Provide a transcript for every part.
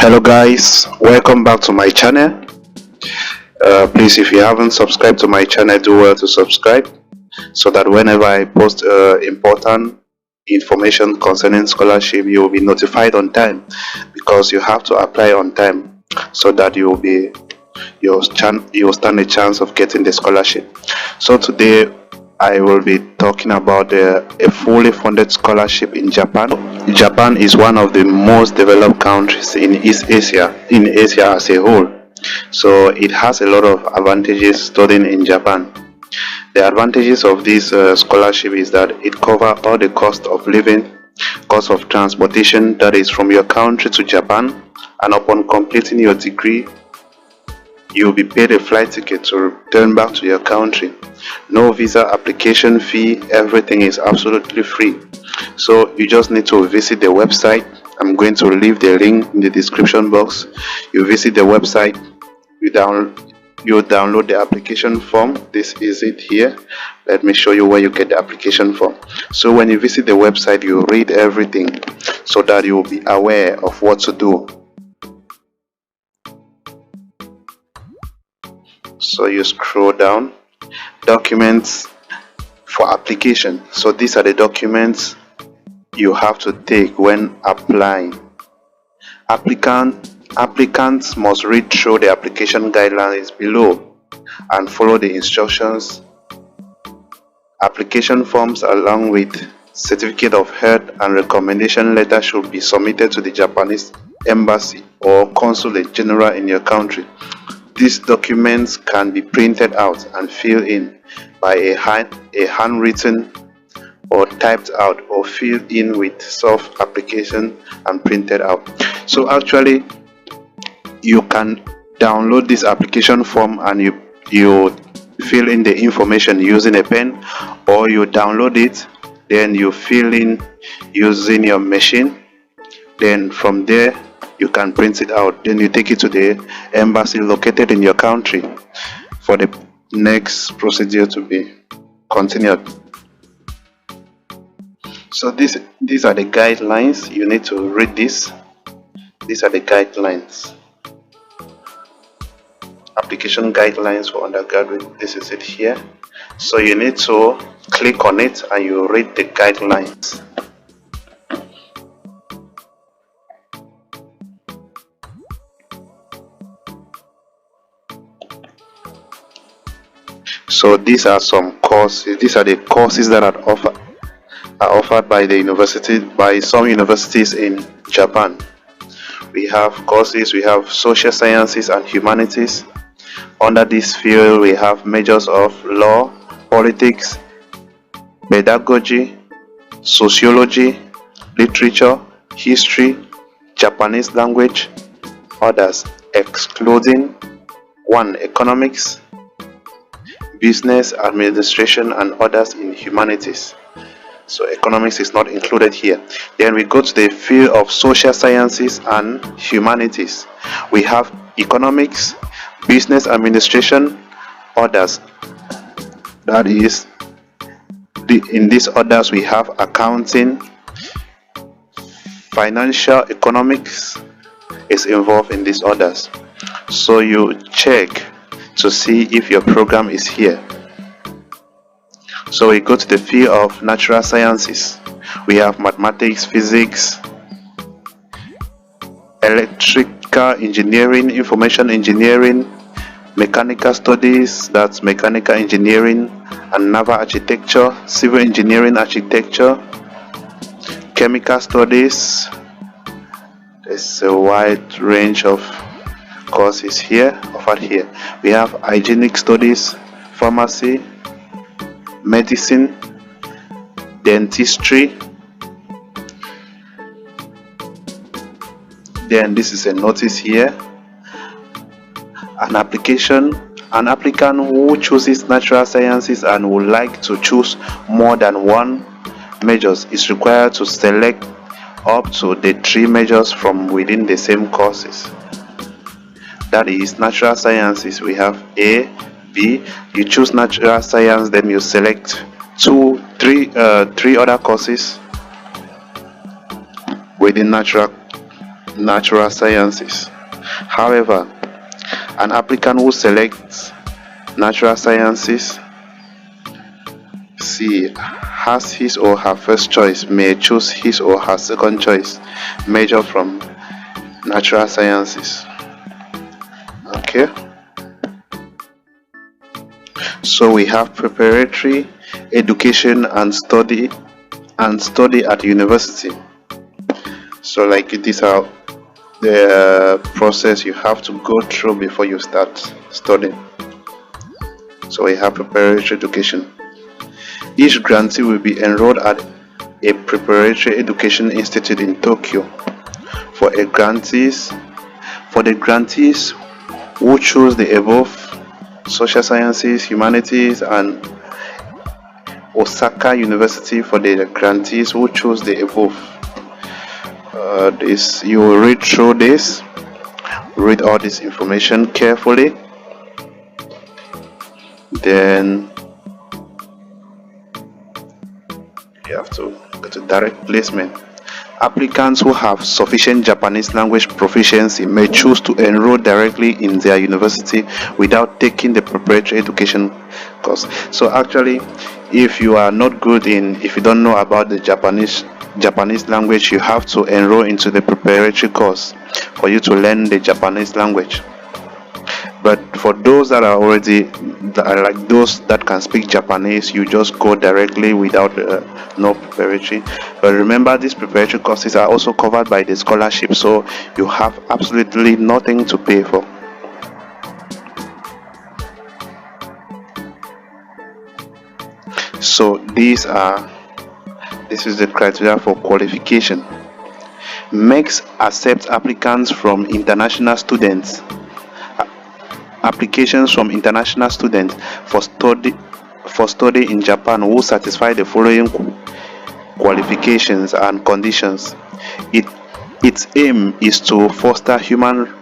Hello guys, welcome back to my channel. Please, if you haven't subscribed to my channel, do well to subscribe so that whenever I post important information concerning scholarship, you will be notified on time, because you have to apply on time so that you'll stand a chance of getting the scholarship. So today I will be talking about a fully funded scholarship in Japan. Japan is one of the most developed countries in East Asia, in Asia as a whole. So it has a lot of advantages studying in Japan. The advantages of this scholarship is that it covers all the cost of living, cost of transportation, that is from your country to Japan, and upon completing your degree, you will be paid a flight ticket to return back to your country. No visa application fee, everything is absolutely free. So you just need to visit the website. I'm going to leave the link in the description box. You visit the website, you download the application form. This is it here. Let me show you where you get the application form. So when you visit the website, you read everything so that you will be aware of what to do. So you scroll down, documents for application. So these are the documents you have to take when applying. Applicants must read through the application guidelines below and follow the instructions. Application forms along with certificate of health and recommendation letter should be submitted to the Japanese embassy or consulate general in your country. These documents can be printed out and filled in by a handwritten or typed out or filled in with soft application and printed out. So actually you can download this application form and you fill in the information using a pen, or you download it, then you fill in using your machine, then from there you can print it out, then you take it to the embassy located in your country for the next procedure to be continued. So these are the guidelines. You need to read this. These are the guidelines. Application guidelines for undergraduate. This is it here. So you need to click on it and you read the guidelines. So these are some courses. These are the courses that are offered by the university, by some universities in Japan. We have courses, we have social sciences and humanities. Under this field, we have majors of law, politics, pedagogy, sociology, literature, history, Japanese language, others excluding 1. Economics, business administration, and others in humanities. So economics is not included here. Then we go to the field of social sciences and humanities. We have economics, business administration, others. That is, in these others we have accounting, financial economics is involved in these others. So you check to see if your program is here. So we go to the field of natural sciences. We have mathematics, physics, electrical engineering, information engineering, mechanical studies, that's mechanical engineering and naval architecture, civil engineering architecture, chemical studies. There's a wide range of courses here offered here. We have hygienic studies, pharmacy, medicine, dentistry. Then this is a notice here. An applicant who chooses natural sciences and would like to choose more than one majors is required to select up to the 3 majors from within the same courses. That is natural sciences. We have A, B. You choose natural science, then you select 3 other courses within natural natural sciences. However, an applicant who selects natural sciences C has his or her first choice may choose his or her second choice major from natural sciences. Okay, so we have preparatory education and study at university. So like these are the process you have to go through before you start studying. So we have preparatory education. Each grantee will be enrolled at a preparatory education institute in Tokyo. For the grantees who choose the above, social sciences, humanities, and Osaka University for the grantees who choose the above. This you will read through this, read all this information carefully, then you have to go to direct placement. Applicants who have sufficient Japanese language proficiency may choose to enroll directly in their university without taking the preparatory education course. So actually, if you don't know about the Japanese language, you have to enroll into the preparatory course for you to learn the Japanese language. But for those that are like those that can speak Japanese, you just go directly without no preparatory. But remember, these preparatory courses are also covered by the scholarship, so you have absolutely nothing to pay for. So this is the criteria for qualification. MEXT accepts applicants from international students. Applications from international students for study in Japan who satisfy the following qualifications and conditions. Its aim is to foster human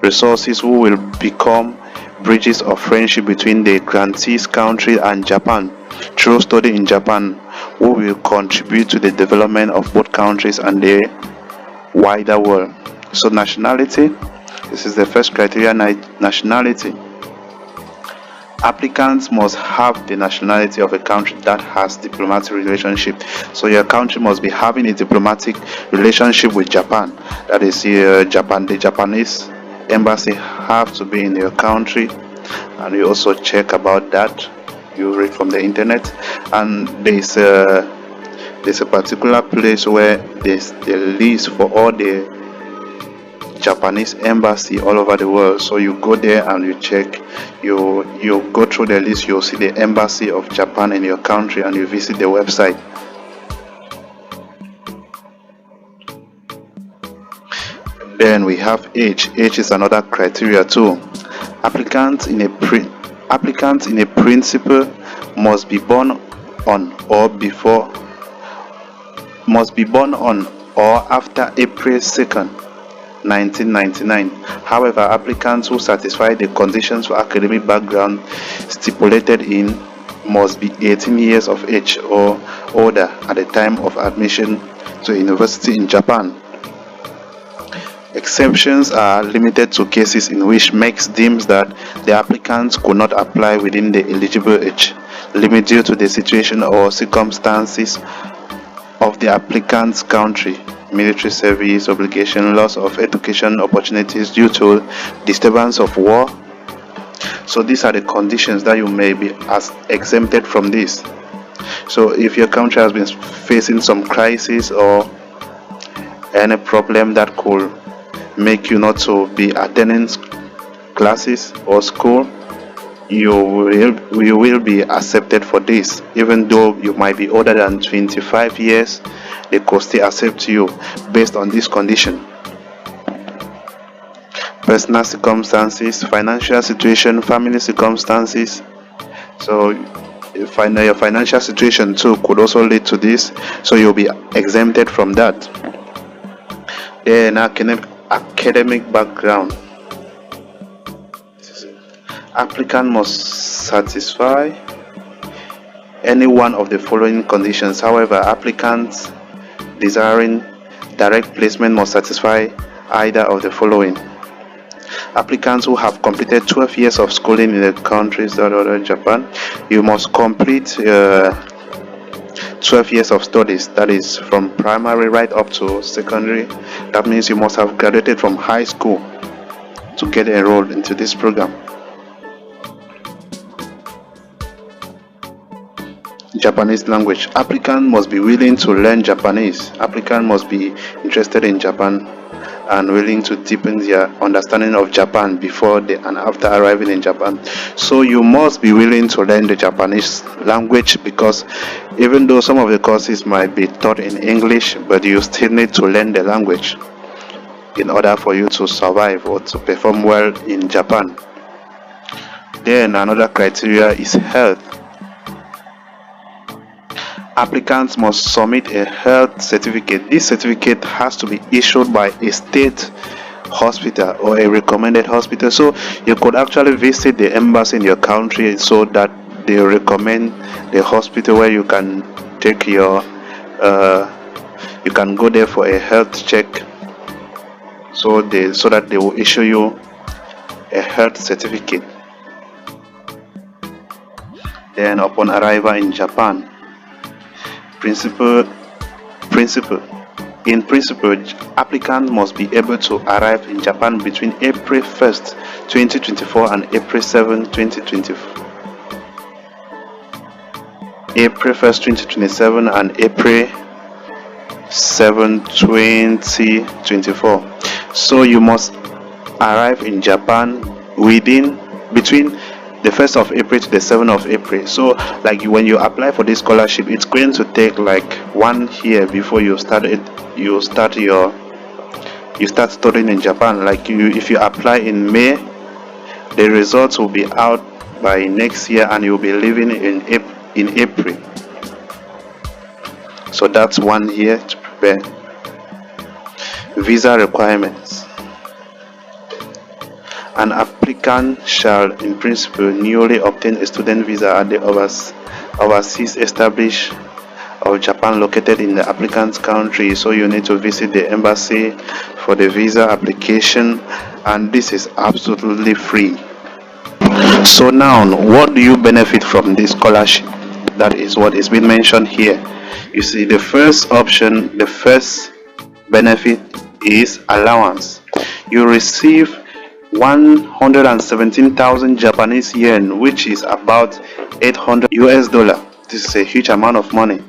resources who will become bridges of friendship between the grantees country and Japan through study in Japan, who will contribute to the development of both countries and the wider world. So nationality, this is the first criteria. Nationality. Applicants must have the nationality of a country that has diplomatic relationship. So your country must be having a diplomatic relationship with Japan. That is, Japan. The Japanese embassy have to be in your country, and you also check about that. You read from the internet, and there's a particular place where there's the list for all the Japanese embassy all over the world. So you go there and you check, you go through the list, you'll see the embassy of Japan in your country, and you visit the website. Then we have age. Age is another criteria too. Applicants in a principle must be born on or after April 2nd, 1999. However, applicants who satisfy the conditions for academic background stipulated in must be 18 years of age or older at the time of admission to a university in Japan. Exceptions are limited to cases in which MEXT deems that the applicants could not apply within the eligible age limit due to the situation or circumstances of the applicant's country, military service obligation, loss of education opportunities due to disturbance of war. So these are the conditions that you may be exempted from this. So if your country has been facing some crisis or any problem that could make you not to be attending classes or school, you will be accepted for this. Even though you might be older than 25 years, they could still accept you based on this condition. Personal circumstances, financial situation, family circumstances. So your financial situation too could also lead to this, so you'll be exempted from that. Then academic background. Applicant must satisfy any one of the following conditions. However, applicants desiring Direct placement must satisfy either of the following. Applicants who have completed 12 years of schooling in the countries Japan, you must complete 12 years of studies, that is from primary right up to secondary. That means you must have graduated from high school to get enrolled into this program. Japanese language. Applicant must be willing to learn Japanese. Applicant must be interested in Japan and willing to deepen their understanding of Japan before and after arriving in Japan. So you must be willing to learn the Japanese language, because even though some of the courses might be taught in English, but you still need to learn the language in order for you to survive or to perform well in Japan. Then another criteria is health. Applicants must submit a health certificate. This certificate has to be issued by a state hospital or a recommended hospital. So you could actually visit the embassy in your country so that they recommend the hospital where you can take your you can go there for a health check, so that they will issue you a health certificate. Then upon arrival in Japan, principle. In principle, applicants must be able to arrive in Japan between April 1st, 2024 and April 7, 2024. April 1st, 2027 and April 7, 2024. So you must arrive in Japan between the 1st of April to the 7th of April. So like when you apply for this scholarship, it's going to take like 1 year before you start studying in Japan. Like if you apply in May, the results will be out by next year and you'll be living in April. So that's 1 year to prepare. Visa requirements. An applicant shall, in principle, newly obtain a student visa at the overseas established of Japan located in the applicant's country. So you need to visit the embassy for the visa application, and this is absolutely free. So now, what do you benefit from this scholarship? That is what is being mentioned here. You see, the first option, the first benefit is allowance. You receive 117,000 Japanese yen, which is about $800. This is a huge amount of money.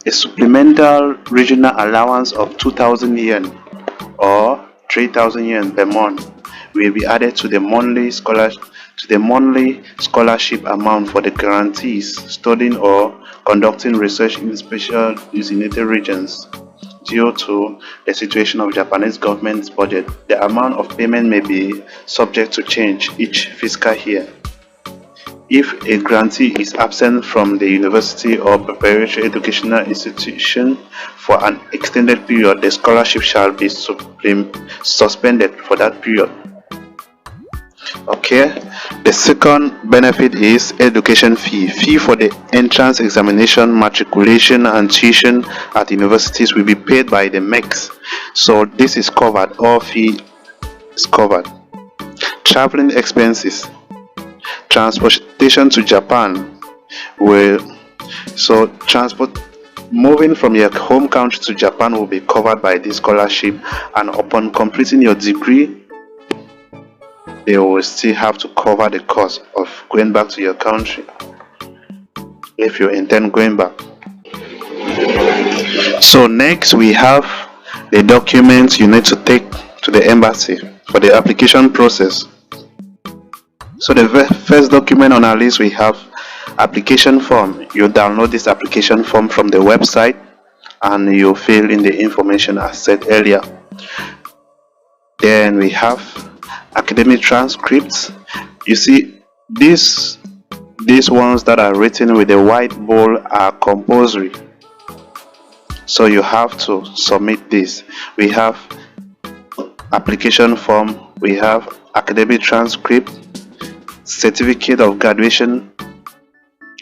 A supplemental regional allowance of 2,000 yen or 3,000 yen per month will be added to the monthly scholarship amount for the grantees studying or conducting research in special designated regions. Due to the situation of Japanese government's budget, the amount of payment may be subject to change each fiscal year. If a grantee is absent from the university or preparatory educational institution for an extended period, the scholarship shall be suspended for that period. Okay, the second benefit is education fee for the entrance examination, matriculation and tuition at universities will be paid by the MEXT. So this is covered, all fee is covered. Traveling expenses, transportation to Japan moving from your home country to Japan will be covered by this scholarship, and upon completing your degree they will still have to cover the cost of going back to your country if you intend going back. So next we have the documents you need to take to the embassy for the application process. So the first document on our list, we have application form. You download this application form from the website and you fill in the information as said earlier. Then we have academic transcripts. You see, these ones that are written with a white bold are compulsory, so you have to submit this. We have application form, we have academic transcript, certificate of graduation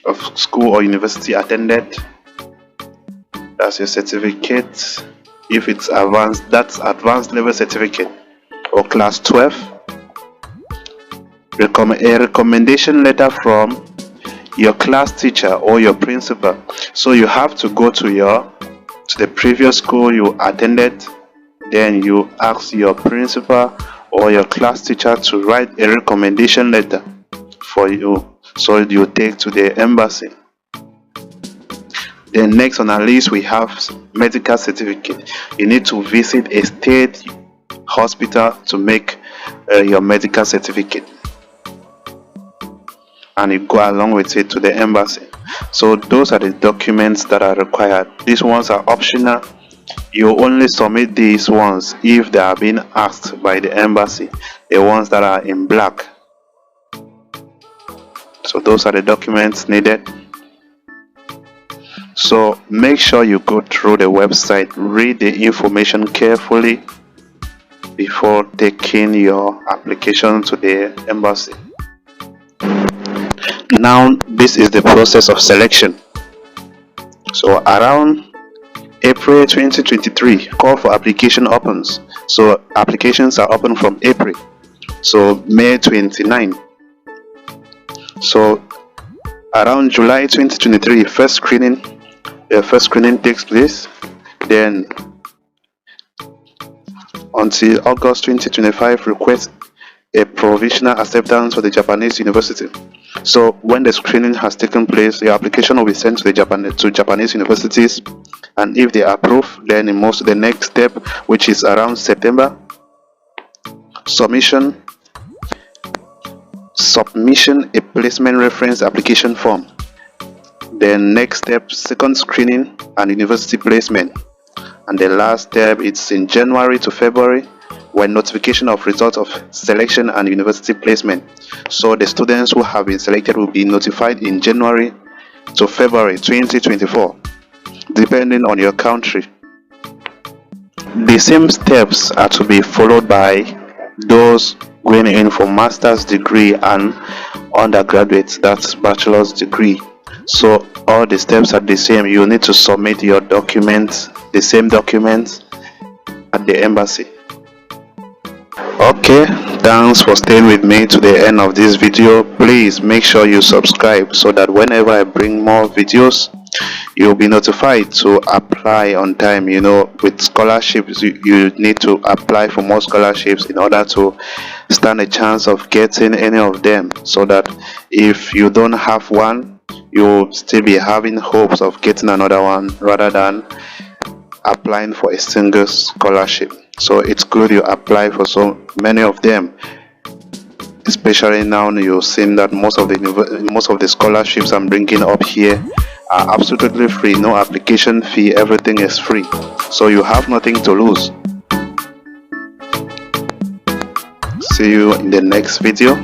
of school or university attended, that's your certificate. If it's advanced, that's advanced level certificate or class 12. A recommendation letter from your class teacher or your principal. So you have to go to the previous school you attended, then you ask your principal or your class teacher to write a recommendation letter for you, so you take to the embassy. Then next on our list we have medical certificate. You need to visit a state hospital to make your medical certificate, and you go along with it to the embassy. So those are the documents that are required. These ones are optional. You only submit these ones if they are being asked by the embassy, the ones that are in black. So those are the documents needed. So make sure you go through the website, read the information carefully before taking your application to the embassy. Now this is the process of selection. So around April 2023, call for application opens. So applications are open from April, so May 29. So around July 2023, first screening takes place. Then until August 2025, request a provisional acceptance for the Japanese university. So when the screening has taken place, the application will be sent to Japanese universities, and if they approve, then it moves to the next step, which is around September. Submission a placement reference application form. Then next step, second screening and university placement. And the last step, it's in January to February, when notification of results of selection and university placement. So the students who have been selected will be notified in January to February 2024, depending on your country. The same steps are to be followed by those going in for master's degree and undergraduate, that's bachelor's degree. So all the steps are the same. You need to submit your documents, the same documents, at the embassy. Okay, thanks for staying with me to the end of this video. Please make sure you subscribe so that whenever I bring more videos, you'll be notified to apply on time. You know, with scholarships, you need to apply for more scholarships in order to stand a chance of getting any of them, so that if you don't have one, you'll still be having hopes of getting another one rather than applying for a single scholarship. So it's good you apply for so many of them, especially now you're seeing that most of the scholarships I'm bringing up here are absolutely free, no application fee, everything is free, so you have nothing to lose. See you in the next video.